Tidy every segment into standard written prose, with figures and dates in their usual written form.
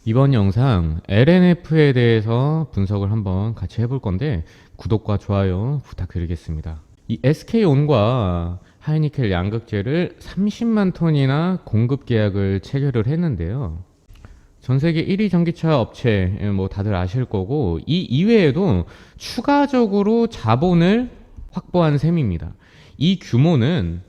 이번 영상 LNF에 대해서 분석을 한번 같이 해볼 건데 구독과 좋아요 부탁드리겠습니다. 이 SK온과 하이니켈 양극재를 30만 톤이나 공급 계약을 체결을 했는데요. 전 세계 1위 전기차 업체 뭐 다들 아실 거고, 이 이외에도 추가적으로 자본을 확보한 셈입니다. 이 규모는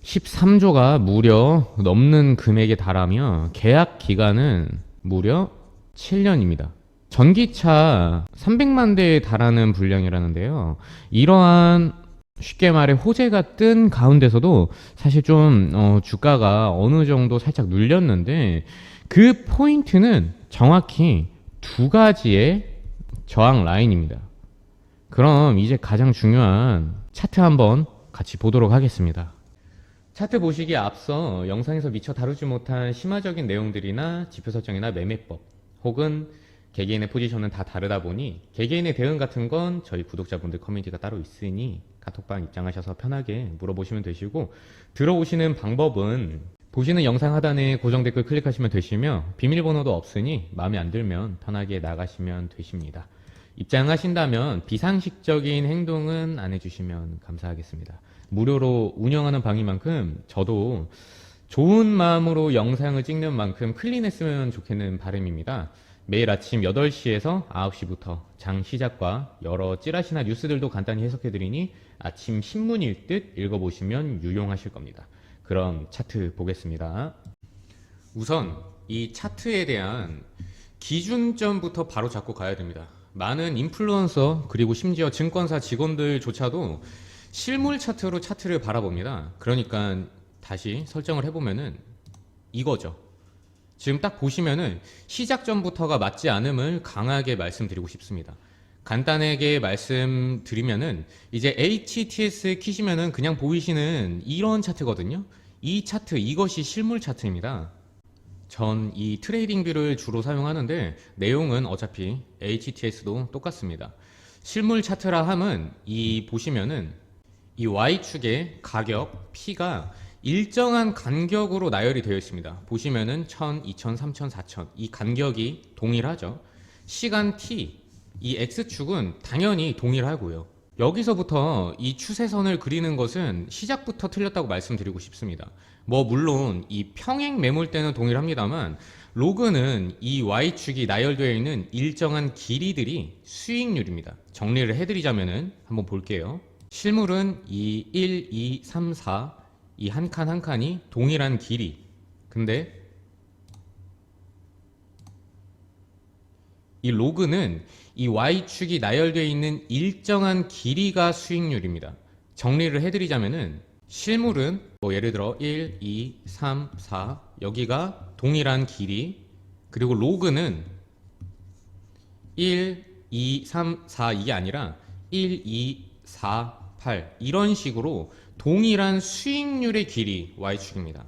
13조가 무려 넘는 금액에 달하며 계약 기간은 무려 7년입니다. 전기차 300만 대에 달하는 분량이라는데요. 이러한 쉽게 말해 호재가 뜬 가운데서도 사실 좀 주가가 어느 정도 살짝 눌렸는데, 그 포인트는 정확히 두 가지의 저항 라인입니다. 그럼 이제 가장 중요한 차트 한번 같이 보도록 하겠습니다. 차트 보시기에 앞서 영상에서 미처 다루지 못한 심화적인 내용들이나 지표 설정이나 매매법 혹은 개개인의 포지션은 다 다르다 보니 개개인의 대응 같은 건 저희 구독자분들 커뮤니티가 따로 있으니 카톡방 입장하셔서 편하게 물어보시면 되시고, 들어오시는 방법은 보시는 영상 하단에 고정 댓글 클릭하시면 되시며 비밀번호도 없으니 마음에 안 들면 편하게 나가시면 되십니다. 입장하신다면 비상식적인 행동은 안 해주시면 감사하겠습니다. 무료로 운영하는 방인 만큼 저도 좋은 마음으로 영상을 찍는 만큼 클린했으면 좋겠는 바람입니다. 매일 아침 8시에서 9시부터 장 시작과 여러 찌라시나 뉴스들도 간단히 해석해드리니 아침 신문일 듯 읽어보시면 유용하실 겁니다. 그럼 차트 보겠습니다. 우선 이 차트에 대한 기준점부터 바로 잡고 가야 됩니다. 많은 인플루언서 그리고 심지어 증권사 직원들조차도 실물 차트로 차트를 바라봅니다. 그러니까 다시 설정을 해보면은 이거죠. 지금 딱 보시면은 시작점부터가 맞지 않음을 강하게 말씀드리고 싶습니다. 간단하게 말씀드리면은 이제 HTS 키시면은 그냥 보이시는 이런 차트거든요. 이 차트, 이것이 실물 차트입니다. 전 이 트레이딩 뷰를 주로 사용하는데 내용은 어차피 HTS도 똑같습니다. 실물 차트라 함은 이 보시면은 이 Y축의 가격 P가 일정한 간격으로 나열이 되어 있습니다. 보시면은 1000, 2000, 3000, 4000 이 간격이 동일하죠. 시간 T, 이 X축은 당연히 동일하고요. 여기서부터 이 추세선을 그리는 것은 시작부터 틀렸다고 말씀드리고 싶습니다. 뭐 물론 이 평행 매물대는 동일합니다만 로그는 이 Y축이 나열되어 있는 일정한 길이들이 수익률입니다. 정리를 해드리자면은 한번 볼게요. 실물은 이 1, 2, 3, 4 이 한 칸 한 칸이 동일한 길이. 근데 이 로그는 이 Y축이 나열되어 있는 일정한 길이가 수익률입니다. 정리를 해드리자면은 실물은 뭐 예를 들어 1, 2, 3, 4 여기가 동일한 길이, 그리고 로그는 1, 2, 3, 4 이게 아니라 1, 2, 4, 8 이런 식으로 동일한 수익률의 길이 Y축입니다.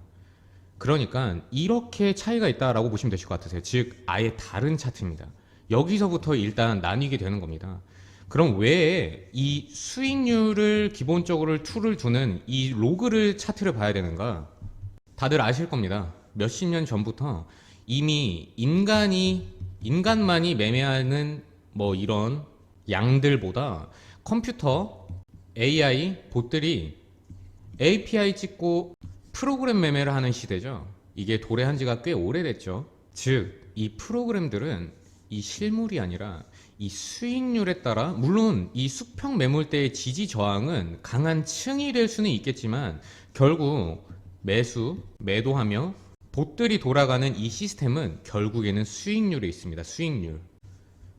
그러니까 이렇게 차이가 있다라고 보시면 되실 것 같으세요. 즉 아예 다른 차트입니다. 여기서부터 일단 나뉘게 되는 겁니다. 그럼 왜 이 수익률을 기본적으로 툴을 두는 이 로그를 차트를 봐야 되는가? 다들 아실 겁니다. 몇십 년 전부터 이미 인간만이 매매하는 뭐 이런 양들보다 컴퓨터, AI, 봇들이 API 찍고 프로그램 매매를 하는 시대죠. 이게 도래한 지가 꽤 오래됐죠. 즉 이 프로그램들은 이 실물이 아니라 이 수익률에 따라, 물론 이 수평 매물대의 지지 저항은 강한 층이 될 수는 있겠지만 결국 매도하며 봇들이 돌아가는 이 시스템은 결국에는 수익률에 있습니다. 수익률.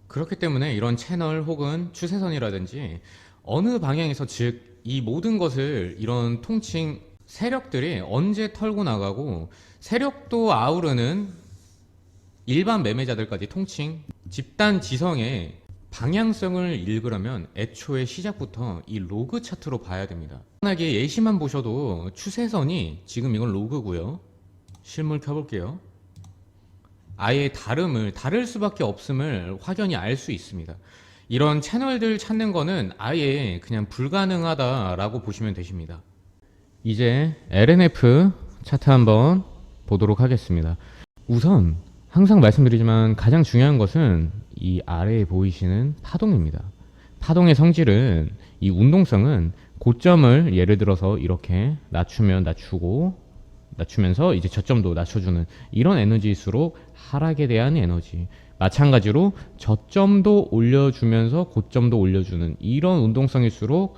그렇기 때문에 이런 채널 혹은 추세선이라든지 어느 방향에서, 즉 이 모든 것을 이런 통칭 세력들이 언제 털고 나가고 세력도 아우르는 일반 매매자들까지 통칭 집단 지성의 방향성을 읽으려면 애초에 시작부터 이 로그 차트로 봐야 됩니다. 편하게 예시만 보셔도 추세선이 지금 이건 로그고요. 실물 켜볼게요. 아예 다를 수밖에 없음을 확연히 알 수 있습니다. 이런 채널들 찾는 거는 아예 그냥 불가능하다라고 보시면 되십니다. 이제 LNF 차트 한번 보도록 하겠습니다. 우선 항상 말씀드리지만 가장 중요한 것은 이 아래에 보이시는 파동입니다. 파동의 성질은 이 운동성은 고점을 예를 들어서 이렇게 낮추면 낮추고 낮추면서 이제 저점도 낮춰주는 이런 에너지일수록 하락에 대한 에너지, 마찬가지로 저점도 올려주면서 고점도 올려주는 이런 운동성일수록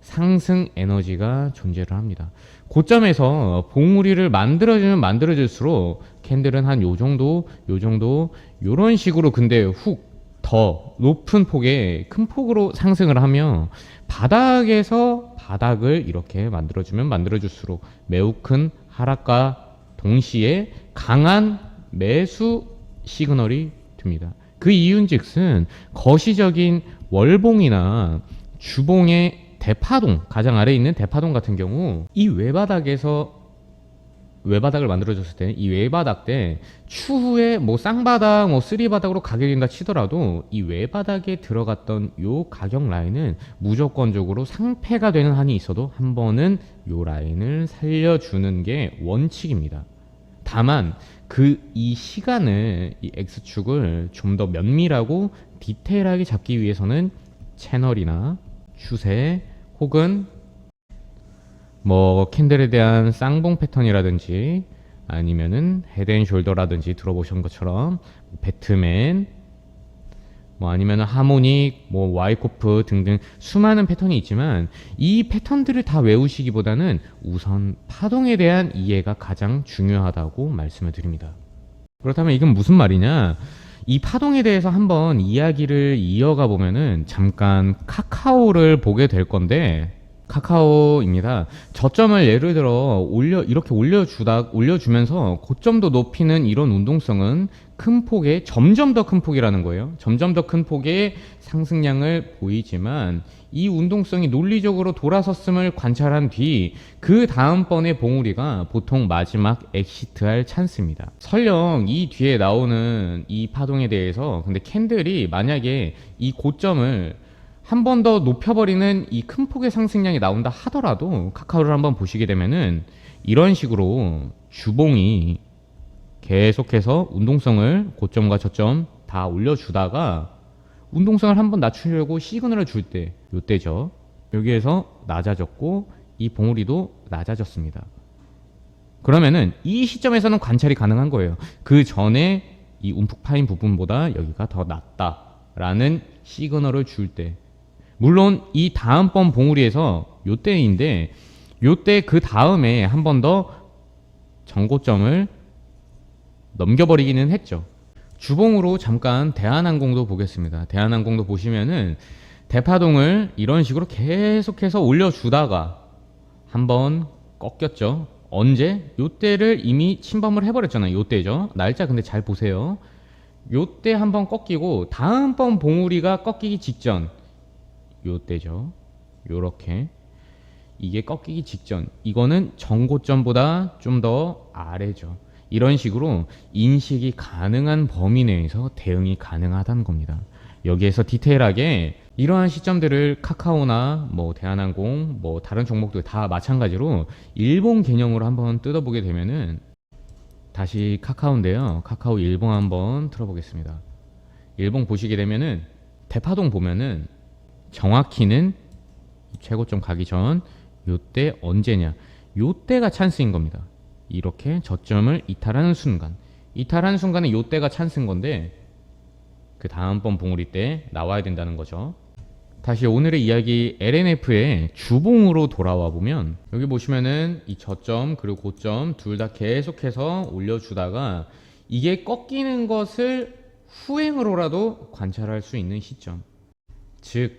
상승 에너지가 존재를 합니다. 고점에서 봉우리를 만들어주면 만들어질수록 캔들은 한 요정도 요런 식으로 근데 훅 더 높은 폭의 큰 폭으로 상승을 하며 바닥에서 바닥을 이렇게 만들어주면 만들어줄수록 매우 큰 하락과 동시에 강한 매수 시그널이 듭니다. 그 이유인즉슨 거시적인 월봉이나 주봉의 대파동, 가장 아래에 있는 대파동 같은 경우 이 외바닥을 만들어줬을 때 이 외바닥 때 추후에 뭐 쌍바닥, 뭐 쓰리바닥으로 가격이 된다 치더라도 이 외바닥에 들어갔던 요 가격 라인은 무조건적으로 상패가 되는 한이 있어도 한 번은 요 라인을 살려주는 게 원칙입니다. 다만 이 시간을 이 X축을 좀 더 면밀하고 디테일하게 잡기 위해서는 채널이나 추세 혹은 뭐 캔들에 대한 쌍봉 패턴이라든지 아니면은 헤드앤숄더라든지 들어보신 것처럼 배트맨 뭐 아니면은 하모닉 뭐 와이코프 등등 수많은 패턴이 있지만 이 패턴들을 다 외우시기보다는 우선 파동에 대한 이해가 가장 중요하다고 말씀을 드립니다. 그렇다면 이건 무슨 말이냐? 이 파동에 대해서 한번 이야기를 이어가 보면은 잠깐 카카오를 보게 될 건데 카카오입니다. 저점을 예를 들어 이렇게 올려주면서 고점도 높이는 이런 운동성은 큰 폭의 점점 더 큰 폭이라는 거예요. 점점 더 큰 폭의 상승량을 보이지만 이 운동성이 논리적으로 돌아섰음을 관찰한 뒤 그 다음번의 봉우리가 보통 마지막 엑시트할 찬스입니다. 설령 이 뒤에 나오는 이 파동에 대해서 근데 캔들이 만약에 이 고점을 한 번 더 높여버리는 이 큰 폭의 상승량이 나온다 하더라도 카카오를 한번 보시게 되면은 이런 식으로 주봉이 계속해서 운동성을 고점과 저점 다 올려주다가 운동성을 한번 낮추려고 시그널을 줄 때 요때죠. 여기에서 낮아졌고 이 봉우리도 낮아졌습니다. 그러면은 이 시점에서는 관찰이 가능한 거예요. 그 전에 이 움푹 파인 부분보다 여기가 더 낮다라는 시그널을 줄 때, 물론 이 다음번 봉우리에서 요때인데 요때 그 다음에 한 번 더 전고점을 넘겨버리기는 했죠. 주봉으로 잠깐 대한항공도 보겠습니다. 대한항공도 보시면은 대파동을 이런 식으로 계속해서 올려주다가 한번 꺾였죠. 언제? 요때를 이미 침범을 해버렸잖아요. 요때죠. 날짜 근데 잘 보세요. 요때 한번 꺾이고 다음번 봉우리가 꺾이기 직전 요때죠. 요렇게 이게 꺾이기 직전, 이거는 전고점보다 좀 더 아래죠. 이런 식으로 인식이 가능한 범위 내에서 대응이 가능하다는 겁니다. 여기에서 디테일하게 이러한 시점들을 카카오나 뭐 대한항공 뭐 다른 종목들 다 마찬가지로 일본 개념으로 한번 뜯어보게 되면은, 다시 카카오인데요. 카카오 일봉 한번 틀어보겠습니다. 일봉 보시게 되면은 대파동 보면은 정확히는 최고점 가기 전 요때 언제냐, 요때가 찬스인 겁니다. 이렇게 저점을 이탈하는 순간에 요때가 찬스인 건데 그 다음번 봉우리 때 나와야 된다는 거죠. 다시 오늘의 이야기 LNF의 주봉으로 돌아와 보면 여기 보시면은 이 저점 그리고 고점 둘 다 계속해서 올려주다가 이게 꺾이는 것을 후행으로라도 관찰할 수 있는 시점, 즉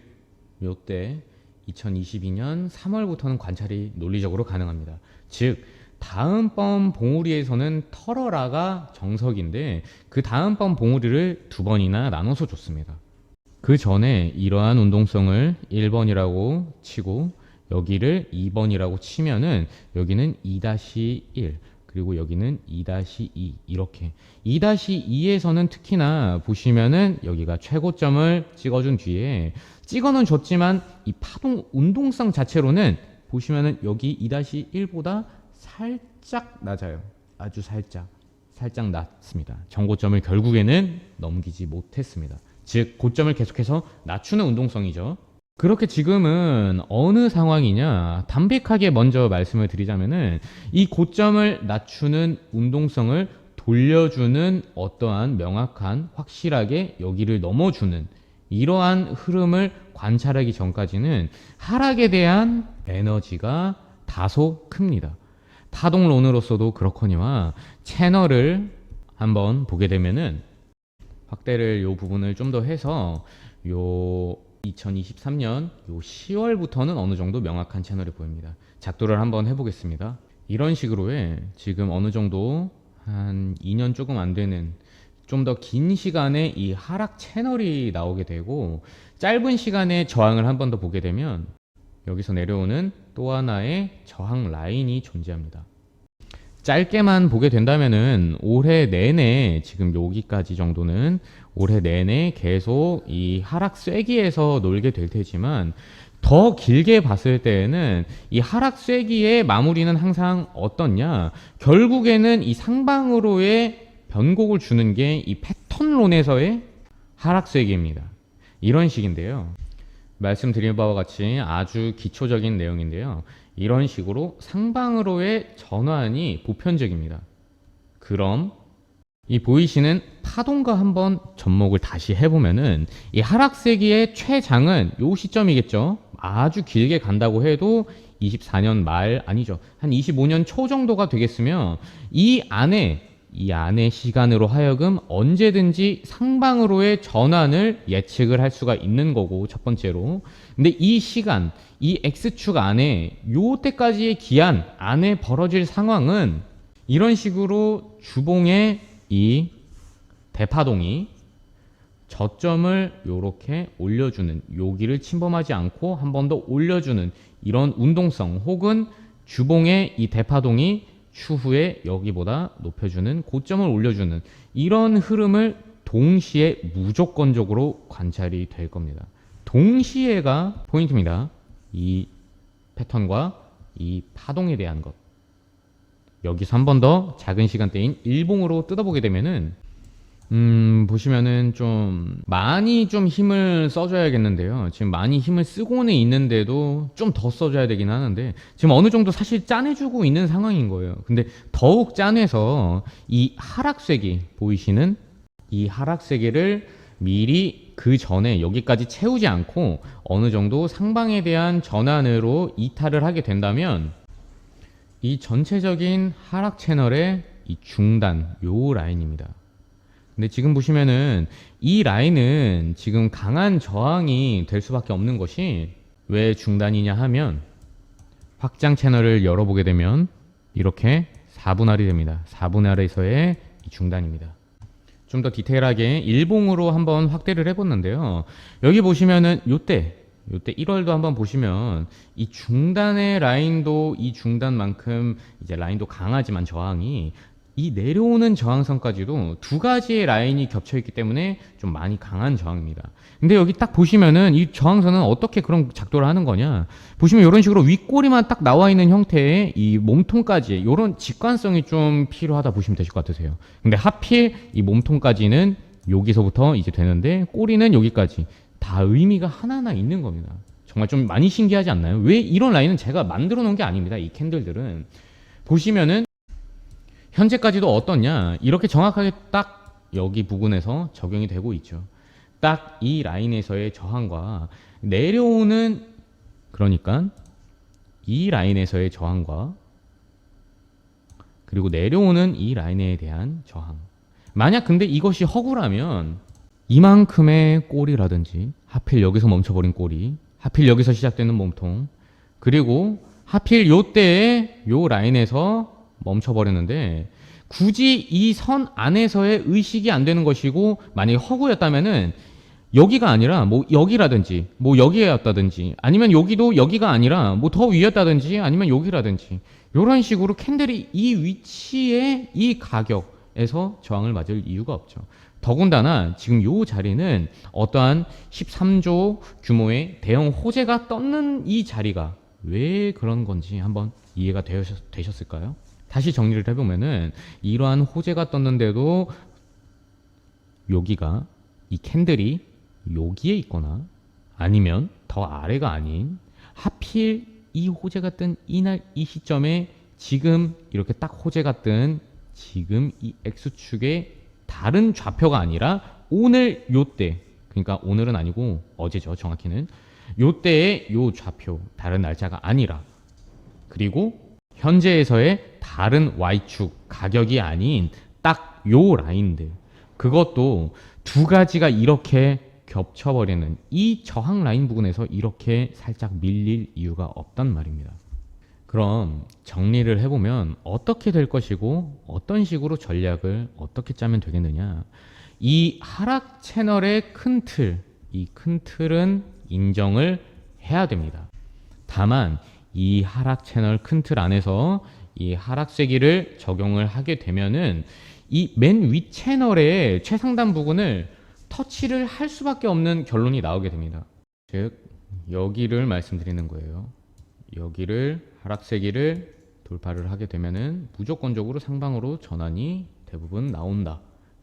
요때 2022년 3월부터는 관찰이 논리적으로 가능합니다. 즉 다음번 봉우리에서는 털어라가 정석인데 그 다음번 봉우리를 두 번이나 나눠서 줬습니다. 그 전에 이러한 운동성을 1번이라고 치고 여기를 2번이라고 치면은 여기는 2-1 그리고 여기는 2-2 이렇게 2-2에서는 특히나 보시면은 여기가 최고점을 찍어준 뒤에 찍어는 줬지만 이 파동 운동성 자체로는 보시면은 여기 2-1보다 살짝 낮아요. 아주 살짝 살짝 낮습니다. 전고점을 결국에는 넘기지 못했습니다. 즉 고점을 계속해서 낮추는 운동성이죠. 그렇게 지금은 어느 상황이냐, 담백하게 먼저 말씀을 드리자면은 이 고점을 낮추는 운동성을 돌려주는 어떠한 명확한 확실하게 여기를 넘어주는 이러한 흐름을 관찰하기 전까지는 하락에 대한 에너지가 다소 큽니다. 파동론으로서도 그렇거니와 채널을 한번 보게 되면은 확대를 요 부분을 좀 더 해서 요 2023년 요 10월부터는 어느 정도 명확한 채널이 보입니다. 작도를 한번 해보겠습니다. 이런 식으로의 지금 어느 정도 한 2년 조금 안 되는 좀 더 긴 시간에 이 하락 채널이 나오게 되고 짧은 시간에 저항을 한 번 더 보게 되면 여기서 내려오는 또 하나의 저항 라인이 존재합니다. 짧게만 보게 된다면은 올해 내내 지금 여기까지 정도는 올해 내내 계속 이 하락 쐐기에서 놀게 될 테지만 더 길게 봤을 때에는 이 하락 쐐기의 마무리는 항상 어떻냐, 결국에는 이 상방으로의 변곡을 주는 게 이 패턴론에서의 하락 쐐기입니다. 이런 식인데요, 말씀드린 바와 같이 아주 기초적인 내용인데요, 이런 식으로 상방으로의 전환이 보편적입니다. 그럼 이 보이시는 파동과 한번 접목을 다시 해보면은 이 하락세기의 최장은 요 시점이겠죠. 아주 길게 간다고 해도 24년 말 아니죠, 한 25년 초 정도가 되겠으면 이 안에 시간으로 하여금 언제든지 상방으로의 전환을 예측을 할 수가 있는 거고, 첫 번째로. 근데 이 시간, 이 X축 안에 요때까지의 기한 안에 벌어질 상황은 이런 식으로 주봉의 이 대파동이 저점을 요렇게 올려주는, 여기를 침범하지 않고 한 번 더 올려주는 이런 운동성, 혹은 주봉의 이 대파동이 추후에 여기보다 높여주는, 고점을 올려주는 이런 흐름을 동시에 무조건적으로 관찰이 될 겁니다. 동시에가 포인트입니다. 이 패턴과 이 파동에 대한 것. 여기서 한 번 더 작은 시간대인 일봉으로 뜯어보게 되면은 보시면은 좀 많이 좀 힘을 써줘야겠는데요. 지금 많이 힘을 쓰고는 있는데도 좀 더 써줘야 되긴 하는데 지금 어느 정도 사실 짜내주고 있는 상황인 거예요. 근데 더욱 짜내서 이 하락세기, 보이시는 이 하락세기를 미리 그 전에 여기까지 채우지 않고 어느 정도 상방에 대한 전환으로 이탈을 하게 된다면 이 전체적인 하락 채널의 이 중단, 요 라인입니다. 근데 지금 보시면은 이 라인은 지금 강한 저항이 될 수밖에 없는 것이 왜 중단이냐 하면, 확장 채널을 열어보게 되면 이렇게 4분할이 됩니다. 4분할에서의 중단입니다. 좀 더 디테일하게 일봉으로 한번 확대를 해봤는데요, 여기 보시면은 요때 1월도 한번 보시면 이 중단의 라인도 이 중단만큼 이제 라인도 강하지만 저항이 이 내려오는 저항선까지도 두 가지의 라인이 겹쳐 있기 때문에 좀 많이 강한 저항입니다. 근데 여기 딱 보시면은 이 저항선은 어떻게 그런 작도를 하는 거냐, 보시면 이런 식으로 윗꼬리만 딱 나와 있는 형태의 이 몸통까지 이런 직관성이 좀 필요하다 보시면 되실 것 같으세요. 근데 하필 이 몸통까지는 여기서부터 이제 되는데 꼬리는 여기까지, 다 의미가 하나하나 있는 겁니다. 정말 좀 많이 신기하지 않나요? 왜 이런 라인은 제가 만들어 놓은 게 아닙니다. 이 캔들들은 보시면은 현재까지도 어떻냐, 이렇게 정확하게 딱 여기 부분에서 적용이 되고 있죠. 딱 이 라인에서의 저항과 내려오는, 그러니까 이 라인에서의 저항과 그리고 내려오는 이 라인에 대한 저항, 만약 근데 이것이 허구라면 이만큼의 꼬리라든지, 하필 여기서 멈춰버린 꼬리, 하필 여기서 시작되는 몸통, 그리고 하필 요때에 요 라인에서 멈춰버렸는데 굳이 이 선 안에서의 의식이 안 되는 것이고, 만약에 허구였다면은 여기가 아니라 뭐 여기라든지 뭐 여기였다든지, 아니면 여기도 여기가 아니라 뭐 더 위였다든지, 아니면 여기라든지, 이런 식으로 캔들이 이 위치에 이 가격에서 저항을 맞을 이유가 없죠. 더군다나 지금 이 자리는 어떠한 13조 규모의 대형 호재가 떴는 이 자리가 왜 그런 건지 한번 이해가 되셨을까요? 다시 정리를 해보면은 이러한 호재가 떴는데도 여기가 이 캔들이 여기에 있거나 아니면 더 아래가 아닌 하필 이 호재가 뜬 이날 이 시점에 지금 이렇게 딱 호재가 뜬 지금 이 X축의 다른 좌표가 아니라 오늘 요때, 그러니까 오늘은 아니고 어제죠, 정확히는 요때의 요 좌표, 다른 날짜가 아니라, 그리고 현재에서의 다른 Y축 가격이 아닌 딱 요 라인들, 그것도 두 가지가 이렇게 겹쳐버리는 이 저항 라인 부분에서 이렇게 살짝 밀릴 이유가 없단 말입니다. 그럼 정리를 해보면 어떻게 될 것이고 어떤 식으로 전략을 어떻게 짜면 되겠느냐. 이 하락 채널의 큰 틀, 이 큰 틀은 인정을 해야 됩니다. 다만 이 하락 채널 큰 틀 안에서 이 하락세기를 적용을 하게 되면은 이 맨 위 채널의 최상단 부분을 터치를 할 수밖에 없는 결론이 나오게 됩니다. 즉 여기를 말씀드리는 거예요. 여기를 하락세기를 돌파를 하게 되면은 무조건적으로 상방으로 전환이 대부분 나온다.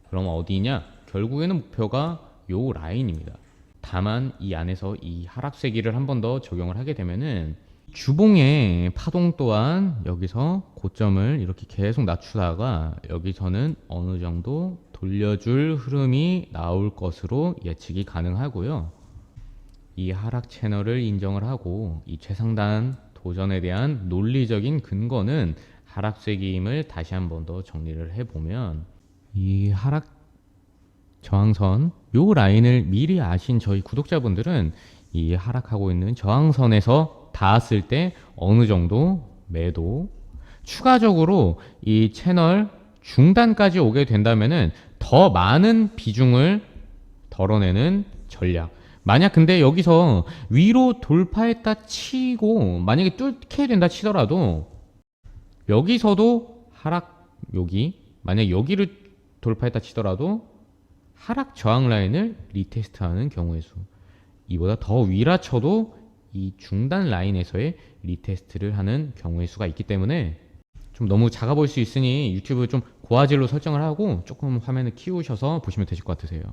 그럼 어디냐? 결국에는 목표가 요 라인입니다. 다만 이 안에서 이 하락세기를 한 번 더 적용을 하게 되면은 주봉의 파동 또한 여기서 고점을 이렇게 계속 낮추다가 여기서는 어느 정도 돌려줄 흐름이 나올 것으로 예측이 가능하고요. 이 하락 채널을 인정을 하고 이 최상단 도전에 대한 논리적인 근거는 하락세기임을 다시 한 번 더 정리를 해보면, 이 하락 저항선 요 라인을 미리 아신 저희 구독자분들은 이 하락하고 있는 저항선에서 닿았을 때 어느 정도 매도, 추가적으로 이 채널 중단까지 오게 된다면은 더 많은 비중을 덜어내는 전략. 만약 근데 여기서 위로 돌파했다 치고 만약에 뚫게 된다 치더라도 여기서도 하락, 여기 만약 여기를 돌파했다 치더라도 하락 저항 라인을 리테스트하는 경우의 수, 이보다 더 위라 쳐도 이 중단 라인에서의 리테스트를 하는 경우의 수가 있기 때문에 좀 너무 작아 보일 수 있으니 유튜브 좀 고화질로 설정을 하고 조금 화면을 키우셔서 보시면 되실 것 같으세요.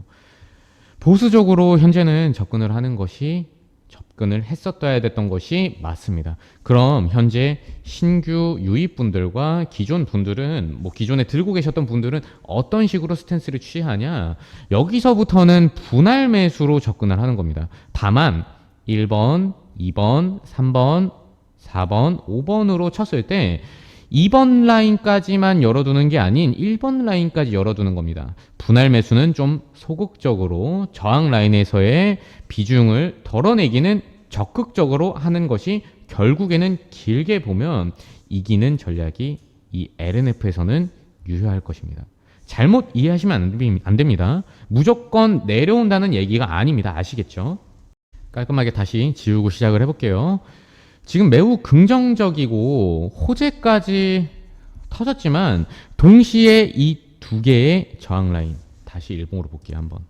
보수적으로 현재는 접근을 하는 것이, 접근을 했었어야 됐던 것이 맞습니다. 그럼 현재 신규 유입분들과 기존 분들은, 기존에 들고 계셨던 분들은 어떤 식으로 스탠스를 취하냐, 여기서부터는 분할 매수로 접근을 하는 겁니다. 다만 1번, 2번, 3번, 4번, 5번으로 쳤을 때 2번 라인까지만 열어두는 게 아닌 1번 라인까지 열어두는 겁니다. 분할 매수는 좀 소극적으로 저항 라인에서의 비중을 덜어내기는 적극적으로 하는 것이 결국에는 길게 보면 이기는 전략이 이 LNF에서는 유효할 것입니다. 잘못 이해하시면 안 됩니다. 무조건 내려온다는 얘기가 아닙니다. 아시겠죠? 깔끔하게 다시 지우고 시작을 해볼게요. 지금 매우 긍정적이고 호재까지 터졌지만 동시에 이 두 개의 저항 라인, 다시 일봉으로 볼게요. 한번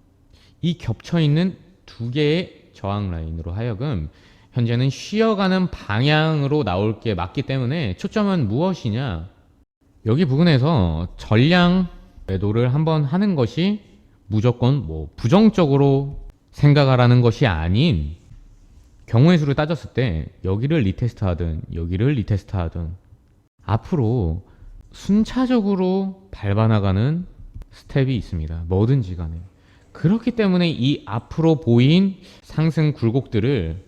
이 겹쳐있는 두 개의 저항 라인으로 하여금 현재는 쉬어가는 방향으로 나올 게 맞기 때문에 초점은 무엇이냐, 여기 부분에서 전량 매도를 한번 하는 것이 무조건 부정적으로 생각하라는 것이 아닌, 경우의 수를 따졌을 때 여기를 리테스트 하든 여기를 리테스트 하든 앞으로 순차적으로 밟아나가는 스텝이 있습니다. 뭐든지 간에. 그렇기 때문에 이 앞으로 보인 상승 굴곡들을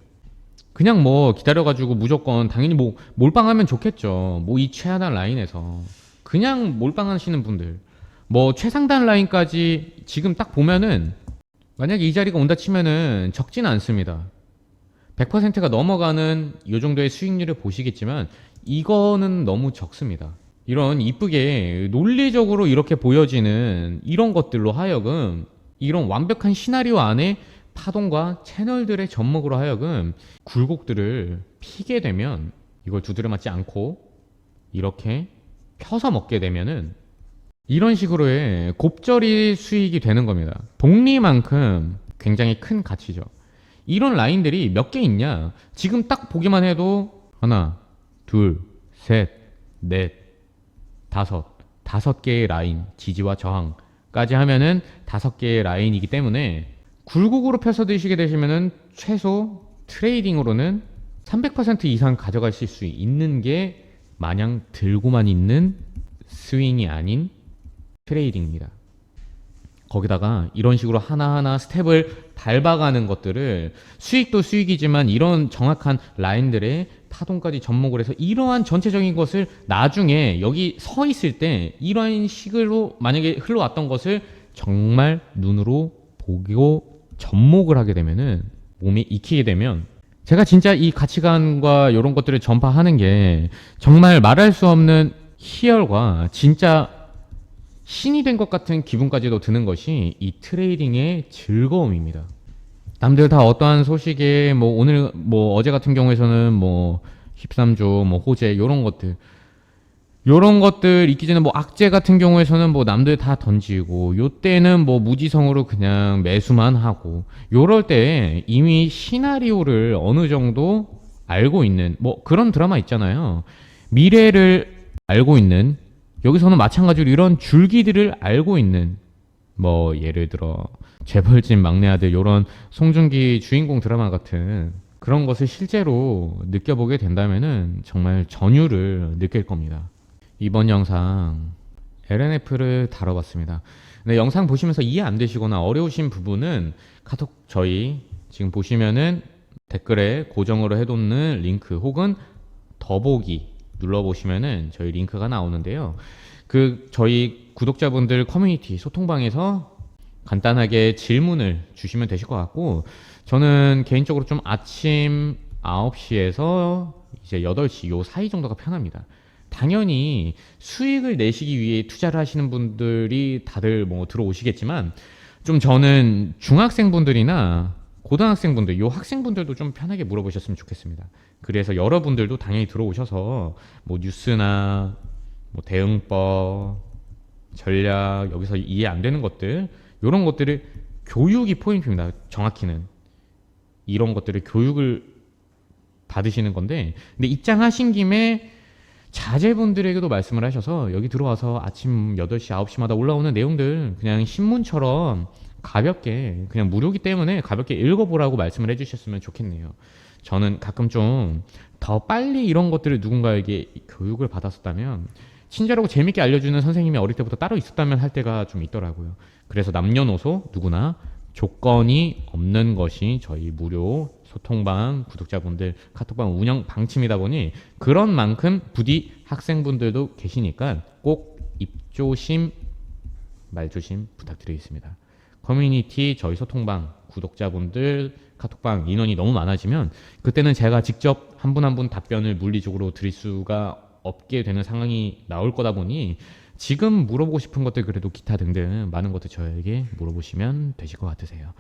그냥 기다려가지고 무조건 당연히 몰빵하면 좋겠죠. 이 최하단 라인에서 그냥 몰빵하시는 분들, 최상단 라인까지 지금 딱 보면은 만약에 이 자리가 온다 치면은 적지는 않습니다. 100%가 넘어가는 이 정도의 수익률을 보시겠지만 이거는 너무 적습니다. 이런 이쁘게 논리적으로 이렇게 보여지는 이런 것들로 하여금, 이런 완벽한 시나리오 안에 파동과 채널들의 접목으로 하여금 굴곡들을 피게 되면 이걸 두드려 맞지 않고 이렇게 펴서 먹게 되면은 이런 식으로의 곱절이 수익이 되는 겁니다. 복리만큼 굉장히 큰 가치죠. 이런 라인들이 몇 개 있냐? 지금 딱 보기만 해도 하나, 둘, 셋, 넷, 다섯 개의 라인, 지지와 저항까지 하면은 5개의 라인이기 때문에 굴곡으로 펴서 드시게 되시면은 최소 트레이딩으로는 300% 이상 가져가실 수 있는 게 마냥 들고만 있는 스윙이 아닌 트레이딩입니다. 거기다가 이런 식으로 하나하나 스텝을 밟아가는 것들을 수익도 수익이지만 이런 정확한 라인들의 파동까지 접목을 해서 이러한 전체적인 것을 나중에 여기 서 있을 때 이러한 식으로 만약에 흘러왔던 것을 정말 눈으로 보고 접목을 하게 되면은 몸이 익히게 되면 제가 진짜 이 가치관과 이런 것들을 전파하는 게 정말 말할 수 없는 희열과 진짜 신이 된 것 같은 기분까지도 드는 것이 이 트레이딩의 즐거움입니다. 남들 다 어떠한 소식에 뭐 오늘 뭐 어제 같은 경우에서는 뭐 13조 뭐 호재 요런 것들 있기 전에 뭐 악재 같은 경우에서는 뭐 남들 다 던지고 요때는 뭐 무지성으로 그냥 매수만 하고 요럴 때 이미 시나리오를 어느 정도 알고 있는 뭐 그런 드라마 있잖아요. 미래를 알고 있는 여기서는 마찬가지로 이런 줄기들을 알고 있는 뭐 예를 들어 재벌집 막내 아들 요런 송중기 주인공 드라마 같은 그런 것을 실제로 느껴보게 된다면은 정말 전율을 느낄 겁니다. 이번 영상 LNF를 다뤄봤습니다. 근데 영상 보시면서 이해 안 되시거나 어려우신 부분은 카톡 저희 지금 보시면은 댓글에 고정으로 해놓는 링크 혹은 더보기 눌러보시면은 저희 링크가 나오는데요. 그 저희 구독자분들 커뮤니티 소통방에서 간단하게 질문을 주시면 되실 것 같고 저는 개인적으로 좀 아침 9시에서 이제 8시 요 사이 정도가 편합니다. 당연히 수익을 내시기 위해 투자를 하시는 분들이 다들 뭐 들어오시겠지만 좀 저는 중학생분들이나 고등학생분들, 요 학생분들도 좀 편하게 물어보셨으면 좋겠습니다. 그래서 여러분들도 당연히 들어오셔서 뭐 뉴스나 뭐 대응법, 전략, 여기서 이해 안 되는 것들, 요런 것들을 교육이 포인트입니다. 정확히는. 이런 것들을 교육을 받으시는 건데, 근데 입장하신 김에 자제분들에게도 말씀을 하셔서 여기 들어와서 아침 8시, 9시마다 올라오는 내용들 그냥 신문처럼 가볍게 그냥 무료기 때문에 가볍게 읽어보라고 말씀을 해주셨으면 좋겠네요. 저는 가끔 좀 더 빨리 이런 것들을 누군가에게 교육을 받았었다면 친절하고 재밌게 알려주는 선생님이 어릴 때부터 따로 있었다면 할 때가 좀 있더라고요. 그래서 남녀노소 누구나 조건이 없는 것이 저희 무료 소통방 구독자분들 카톡방 운영 방침이다 보니 그런 만큼 부디 학생분들도 계시니까 꼭 입조심 말조심 부탁드리겠습니다. 커뮤니티 저희 소통방 구독자분들 카톡방 인원이 너무 많아지면 그때는 제가 직접 한 분 한 분 답변을 물리적으로 드릴 수가 없게 되는 상황이 나올 거다 보니 지금 물어보고 싶은 것들 그래도 기타 등등 많은 것들 저에게 물어보시면 되실 것 같으세요.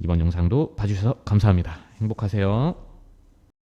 이번 영상도 봐주셔서 감사합니다. 행복하세요.